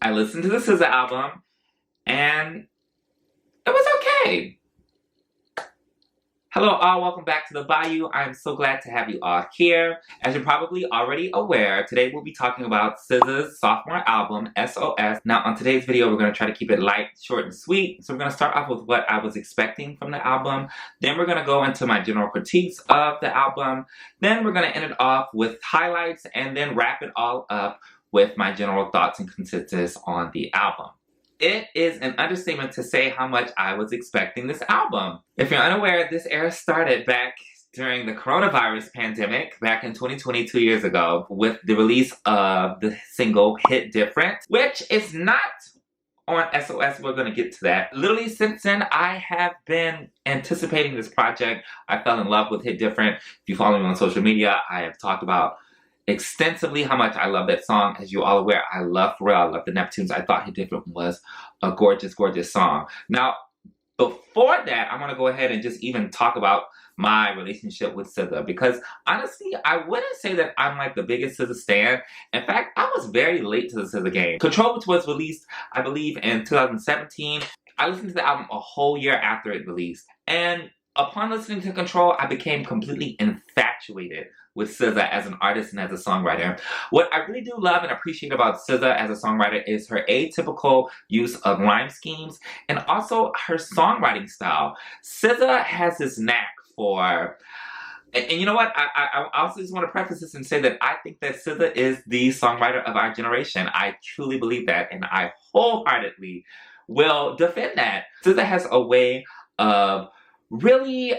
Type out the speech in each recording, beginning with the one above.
I listened to the SZA album, and it was okay. Hello all, welcome back to the Bayou. I'm so glad to have you all here. As you're probably already aware, today we'll be talking about SZA's sophomore album, SOS. Now on today's video, we're going to try to keep it light, short, and sweet. So we're going to start off with what I was expecting from the album. Then we're going to go into my general critiques of the album. Then we're going to end it off with highlights and then wrap it all up with my general thoughts and consensus on the album. It is an understatement to say how much I was expecting this album. If you're unaware, this era started back during the coronavirus pandemic back in 2020, 2 years ago, with the release of the single Hit Different, which is not on SOS. We're going to get to that. Literally since then, I have been anticipating this project. I fell in love with Hit Different. If you follow me on social media, I have talked about extensively how much I love that song. As you all aware, I love Pharrell, I love the Neptunes. I thought Hit Different was a gorgeous, gorgeous song. Now, before that, I'm gonna go ahead and just even talk about my relationship with SZA, because honestly, I wouldn't say that I'm like the biggest SZA stan. In fact, I was very late to the SZA game. Control, which was released, I believe, in 2017. I listened to the album a whole year after it released, and upon listening to Control, I became completely infatuated with SZA as an artist and as a songwriter. What I really do love and appreciate about SZA as a songwriter is her atypical use of rhyme schemes and also her songwriting style. SZA has this knack for, and you know what, I also just want to preface this and say that I think that SZA is the songwriter of our generation. I truly believe that, and I wholeheartedly will defend that. SZA has a way of really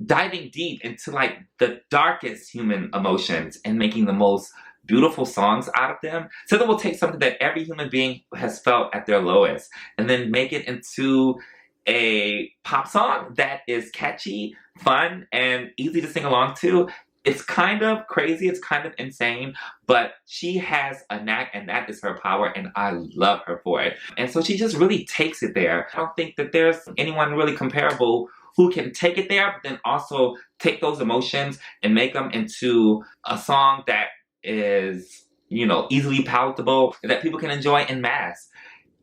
diving deep into like the darkest human emotions and making the most beautiful songs out of them. SZA will take something that every human being has felt at their lowest and then make it into a pop song that is catchy, fun, and easy to sing along to. It's kind of crazy, it's kind of insane, but she has a knack, and that is her power, and I love her for it. And so she just really takes it there. I don't think that there's anyone really comparable who can take it there, but then also take those emotions and make them into a song that is, you know, easily palatable, that people can enjoy en masse.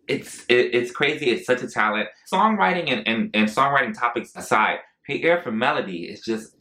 It's crazy, it's such a talent. Songwriting and songwriting topics aside, her ear for melody is just,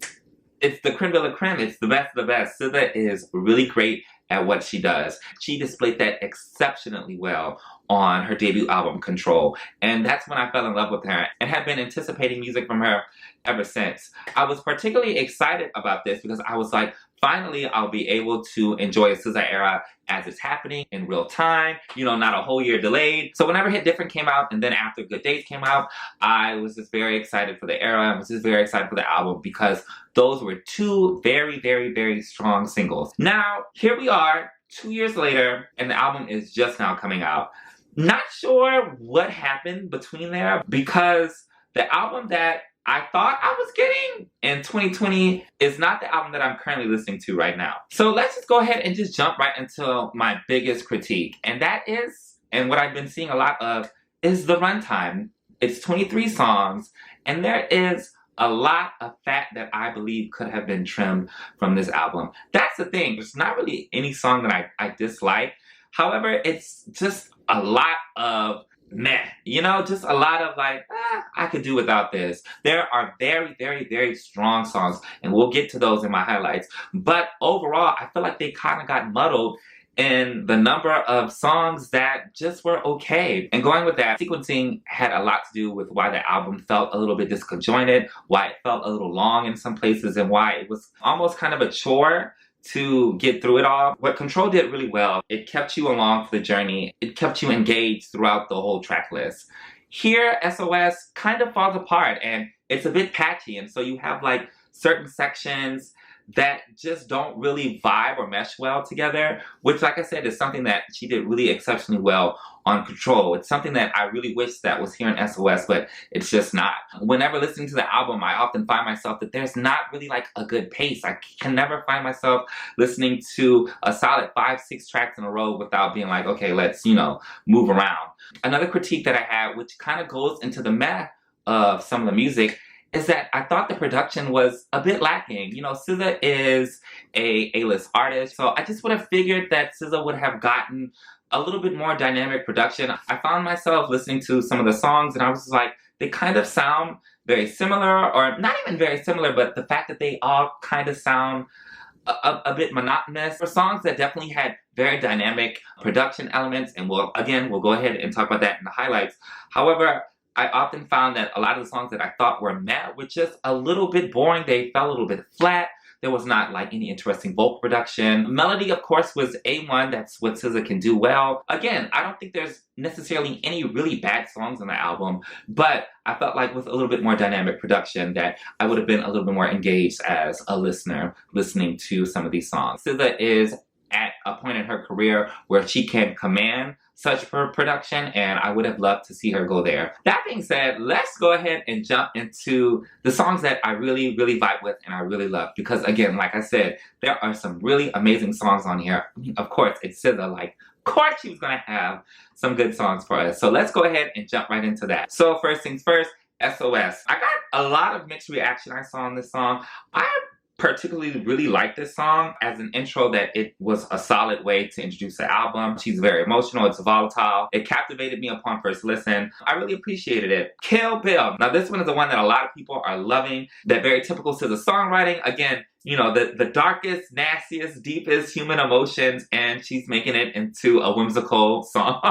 it's the creme de la creme. It's the best of the best. SZA is really great at what she does. She displayed that exceptionally well on her debut album, Control. And that's when I fell in love with her and have been anticipating music from her ever since. I was particularly excited about this because I was like, finally, I'll be able to enjoy a SZA era as it's happening in real time, you know, not a whole year delayed. So whenever Hit Different came out and then after Good Days came out, I was just very excited for the era. I was just very excited for the album because those were two very, very, very strong singles. Now, here we are, 2 years later, and the album is just now coming out. Not sure what happened between there, because the album that I thought I was getting in 2020 is not the album that I'm currently listening to right now. So let's just go ahead and just jump right into my biggest critique. And that is, and what I've been seeing a lot of, is the runtime. It's 23 songs, and there is a lot of fat that I believe could have been trimmed from this album. That's the thing. There's not really any song that I dislike. However, it's just a lot of meh, you know, just a lot of like, I could do without this. There are very, very, very strong songs, and we'll get to those in my highlights. But overall, I feel like they kind of got muddled in the number of songs that just were okay. And going with that, sequencing had a lot to do with why the album felt a little bit disconjointed, why it felt a little long in some places, and why it was almost kind of a chore to get through it all. What Control did really well, it kept you along for the journey. It kept you engaged throughout the whole track list. Here, SOS kind of falls apart, and it's a bit patchy, and so you have like certain sections that just don't really vibe or mesh well together, which, like I said, is something that she did really exceptionally well on Control. It's something that I really wish that was here in SOS, but it's just not. Whenever listening to the album, I often find myself that there's not really like a good pace. I can never find myself listening to a solid 5-6 tracks in a row without being like, okay, let's, you know, move around. Another critique that I had, which kind of goes into the meh of some of the music, is that I thought the production was a bit lacking. You know, SZA is a A-list artist, so I just would have figured that SZA would have gotten a little bit more dynamic production. I found myself listening to some of the songs and I was like, they kind of sound very similar, or not even very similar, but the fact that they all kind of sound a bit monotonous. For songs that definitely had very dynamic production elements, and we'll go ahead and talk about that in the highlights. However, I often found that a lot of the songs that I thought were meh were just a little bit boring. They fell a little bit flat. There was not like any interesting vocal production. Melody, of course, was A1. That's what SZA can do well. Again, I don't think there's necessarily any really bad songs on the album, but I felt like with a little bit more dynamic production that I would have been a little bit more engaged as a listener listening to some of these songs. SZA is at a point in her career where she can command such production, and I would have loved to see her go there. That being said, let's go ahead and jump into the songs that I really, really vibe with and I really love. Because again, like I said, there are some really amazing songs on here. I mean, of course, it's SZA, like, of course she was gonna have some good songs for us. So let's go ahead and jump right into that. So first things first, SOS. I got a lot of mixed reaction I saw on this song. I particularly really like this song as an intro, that it was a solid way to introduce the album. She's very emotional, it's volatile. It captivated me upon first listen. I really appreciated it. Kill Bill. Now this one is the one that a lot of people are loving. That very typical to the songwriting. Again, you know, the darkest, nastiest, deepest human emotions, and she's making it into a whimsical song.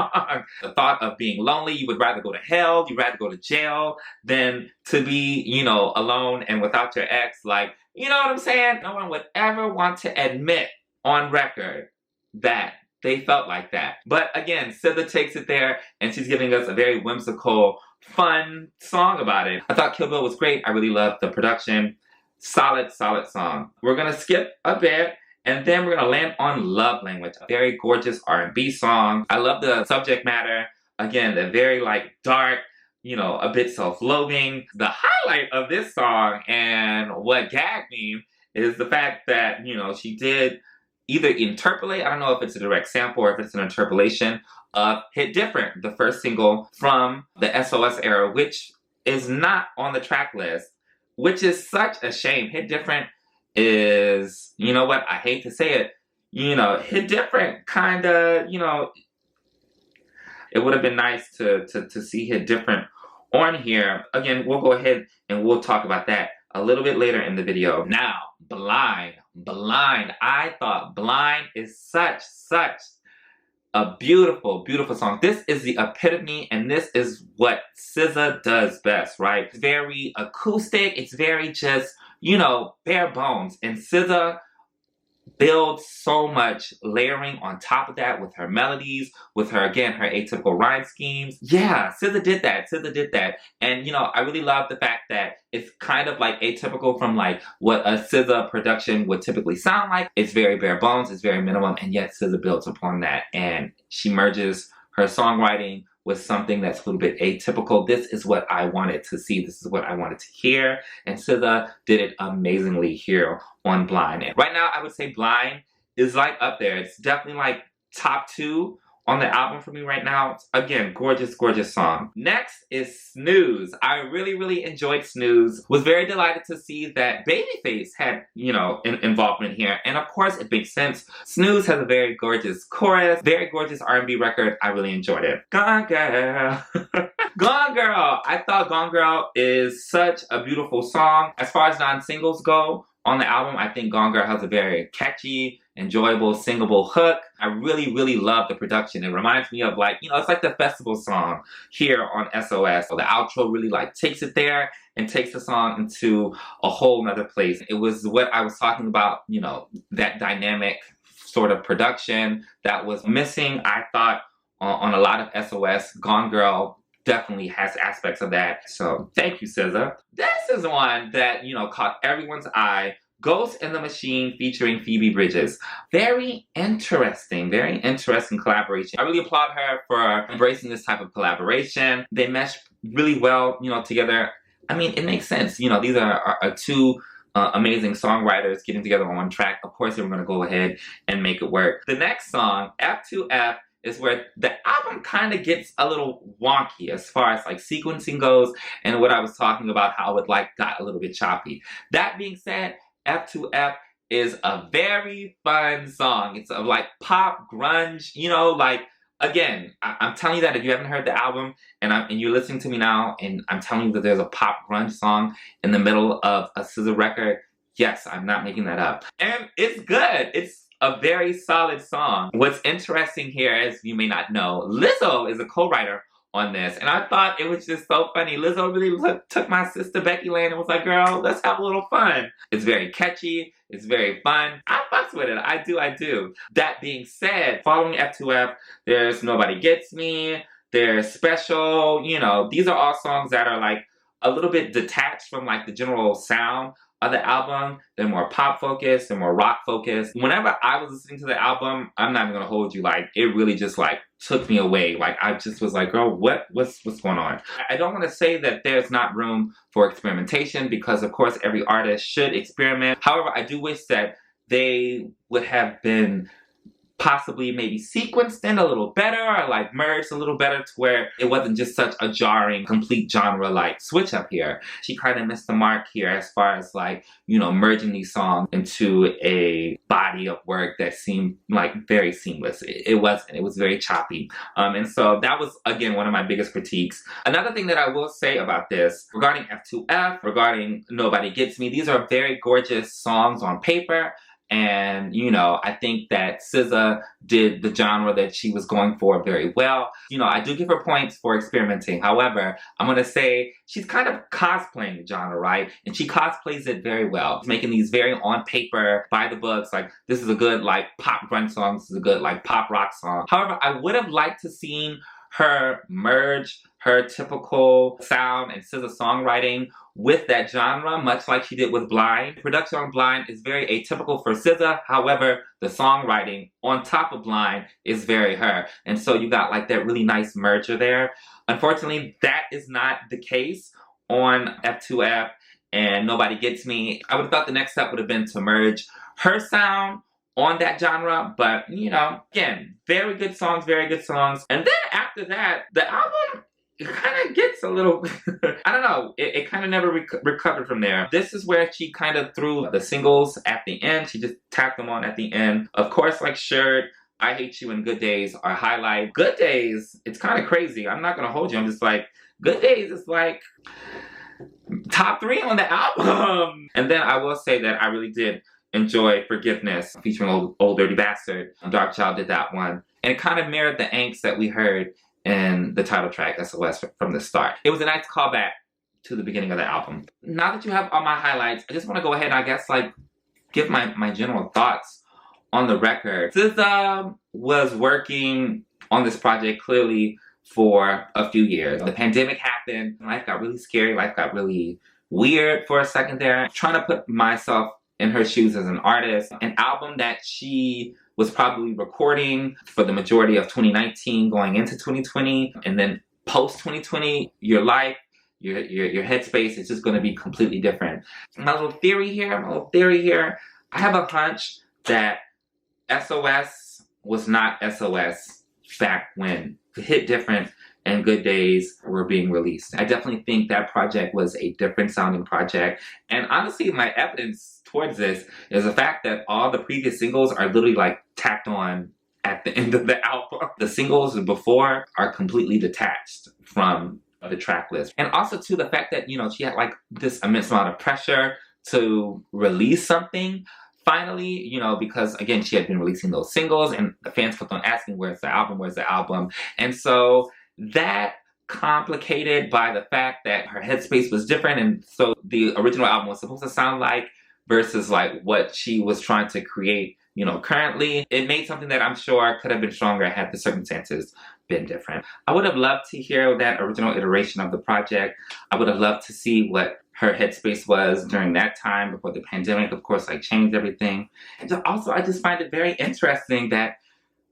The thought of being lonely, you would rather go to hell, you'd rather go to jail than to be, you know, alone and without your ex. Like, you know what I'm saying? No one would ever want to admit on record that they felt like that. But again, SZA takes it there, and she's giving us a very whimsical, fun song about it. I thought Kill Bill was great. I really loved the production. Solid, solid song. We're gonna skip a bit, and then we're gonna land on Love Language, a very gorgeous R&B song. I love the subject matter. Again, the very like dark, you know, a bit self-loathing. The highlight of this song and what gagged me is the fact that, you know, she did either interpolate, I don't know if it's a direct sample or if it's an interpolation of Hit Different, the first single from the SOS era, which is not on the track list, which is such a shame. Hit Different is, you know what, I hate to say it, you know, Hit Different kind of, you know, it would have been nice to see Hit Different on here. Again, we'll go ahead and we'll talk about that a little bit later in the video. Now, Blind. I thought Blind is such a beautiful, beautiful song. This is the epitome, and this is what SZA does best, right? It's very acoustic. It's very just, you know, bare bones. And SZA builds so much layering on top of that with her melodies, with her, again, her atypical rhyme schemes. Yeah, SZA did that. And, you know, I really love the fact that it's kind of like atypical from like what a SZA production would typically sound like. It's very bare bones, it's very minimum, and yet SZA builds upon that. And she merges her songwriting with something that's a little bit atypical. This is what I wanted to see. This is what I wanted to hear. And SZA did it amazingly here on Blind. And right now, I would say Blind is like up there. It's definitely like top 2 on the album for me right now. Again, gorgeous, gorgeous song. Next is Snooze. I really enjoyed Snooze. Was very delighted to see that Babyface had, you know, involvement here. And of course, it makes sense. Snooze has a very gorgeous chorus, very gorgeous R&B record. I really enjoyed it. Gone Girl. Gone Girl. I thought Gone Girl is such a beautiful song. As far as non-singles go on the album, I think Gone Girl has a very catchy, enjoyable, singable hook. I really love the production. It reminds me of like, you know, it's like the festival song here on SOS. So the outro really like takes it there and takes the song into a whole nother place. It was what I was talking about, you know, that dynamic sort of production that was missing, I thought, on a lot of SOS. Gone Girl definitely has aspects of that. So thank you, SZA. This is one that, you know, caught everyone's eye. Ghost in the Machine featuring Phoebe Bridgers. Very interesting collaboration. I really applaud her for embracing this type of collaboration. They mesh really well, you know, together. I mean, it makes sense. You know, these are two amazing songwriters getting together on one track. Of course, they were going to go ahead and make it work. The next song, F2F, is where the album kind of gets a little wonky as far as like sequencing goes, and what I was talking about, how it like got a little bit choppy. That being said, F2F is a very fun song. It's a like pop grunge, you know, like Again, I'm telling you that if you haven't heard the album and you're listening to me now, and I'm telling you that there's a pop grunge song in the middle of a SZA record, yes, I'm not making that up. And it's good. It's a very solid song. What's interesting here, as you may not know, Lizzo is a co-writer on this, and I thought it was just so funny. Lizzo really took my sister Becky Lane and was like, girl, let's have a little fun. It's very catchy. It's very fun. I fucks with it. I do. That being said, following F2F, there's Nobody Gets Me, there's Special, you know, these are all songs that are like a little bit detached from like the general sound of the album. They're more pop focused, they're more rock focused. Whenever I was listening to the album, I'm not even gonna hold you, like it really just like took me away. Like I just was like, girl, what's going on? I don't want to say that there's not room for experimentation, because of course every artist should experiment. However, I do wish that they would have been possibly maybe sequenced in a little better, or like merged a little better, to where it wasn't just such a jarring, complete genre like switch up here. She kind of missed the mark here as far as like, you know, merging these songs into a body of work that seemed like very seamless. It wasn't. It was very choppy. And so that was, again, one of my biggest critiques. Another thing that I will say about this, regarding F2F, regarding Nobody Gets Me, these are very gorgeous songs on paper. And, you know, I think that SZA did the genre that she was going for very well. You know, I do give her points for experimenting. However, I'm going to say she's kind of cosplaying the genre, right? And she cosplays it very well. She's making these very on paper, by the books, like this is a good like pop grunge song, this is a good like pop rock song. However, I would have liked to seen her merge her typical sound and SZA songwriting with that genre, much like she did with Blind. Production on Blind is very atypical for SZA. However, the songwriting on top of Blind is very her. And so you got like that really nice merger there. Unfortunately, that is not the case on F2F and Nobody Gets Me. I would have thought the next step would have been to merge her sound on that genre, but you know, again, very good songs. And then after that, the album, it kind of gets a little, I don't know, it kind of never recovered from there. This is where she kind of threw the singles at the end. She just tacked them on at the end. Of course, like Shirt, I Hate You, and Good Days are highlight. Good Days, it's kind of crazy. I'm not gonna hold you. I'm just like, Good Days is like top 3 on the album. And then I will say that I really did enjoy Forgiveness, featuring Old Dirty Bastard. Dark Child did that one. And it kind of mirrored the angst that we heard in the title track, SOS, from the start. It was a nice callback to the beginning of the album. Now that you have all my highlights, I just want to go ahead and I guess like give my general thoughts on the record. SZA was working on this project clearly for a few years. The pandemic happened, life got really scary, life got really weird for a second there. Trying to put myself in her shoes as an artist. An album that she was probably recording for the majority of 2019 going into 2020, and then post 2020, your life, your headspace is just going to be completely different. My little theory here, I have a hunch that SOS was not SOS back when it hit different and Good Days were being released. I definitely think that project was a different sounding project. And honestly, my evidence towards this is the fact that all the previous singles are literally like tacked on at the end of the album. The singles before are completely detached from the track list. And also too, the fact that, you know, she had like this immense amount of pressure to release something finally, you know, because again, she had been releasing those singles and the fans kept on asking, where's the album? And so that complicated by the fact that her headspace was different, and so the original album was supposed to sound like versus like what she was trying to create, you know, currently. It made something that I'm sure could have been stronger had the circumstances been different. I would have loved to hear that original iteration of the project. I would have loved to see what her headspace was during that time before the pandemic, of course, like changed everything. And also, I just find it very interesting that,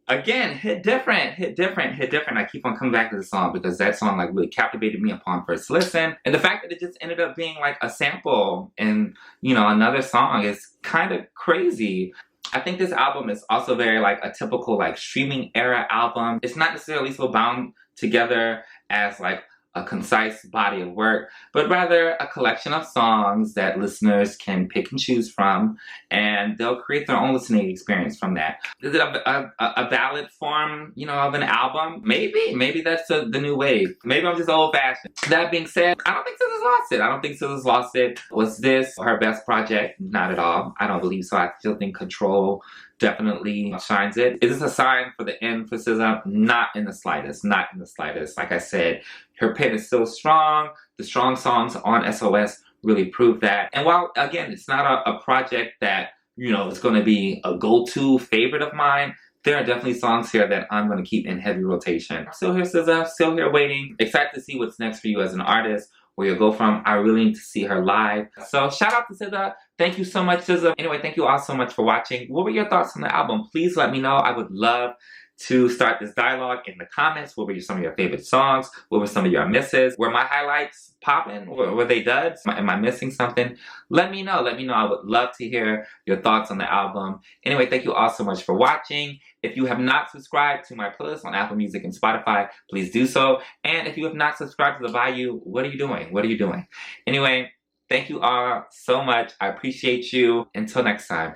again, hit different. I keep on coming back to the song because that song like really captivated me upon first listen. And the fact that it just ended up being like a sample in, you know, another song is kind of crazy. I think this album is also very like a typical like streaming era album. It's not necessarily so bound together as like a concise body of work, but rather a collection of songs that listeners can pick and choose from, and they'll create their own listening experience from that. Is it a valid form, of an album? Maybe that's the new wave. Maybe I'm just old-fashioned. That being said, I don't think SZA's lost it. I don't think SZA's lost it. Was this her best project? Not at all. I don't believe so. I still think Control definitely shines it. Is this a sign for the end for SZA? Not in the slightest. Not in the slightest. Like I said, her pen is still strong. The strong songs on SOS really prove that. And while, again, it's not a project that, is going to be a go-to favorite of mine, there are definitely songs here that I'm going to keep in heavy rotation. Still here, SZA. Still here waiting. Excited to see what's next for you as an artist, where you'll go from. I really need to see her live. So shout out to SZA. Thank you so much, SZA. Anyway, thank you all so much for watching. What were your thoughts on the album? Please let me know. I would love to start this dialogue in the comments. What were some of your favorite songs? What were some of your misses? Were my highlights popping? Were they duds? Am I missing something? Let me know. Let me know. I would love to hear your thoughts on the album. Anyway, thank you all so much for watching. If you have not subscribed to my playlist on Apple Music and Spotify, please do so. And if you have not subscribed to The Bayou, what are you doing? What are you doing? Anyway, thank you all so much. I appreciate you. Until next time.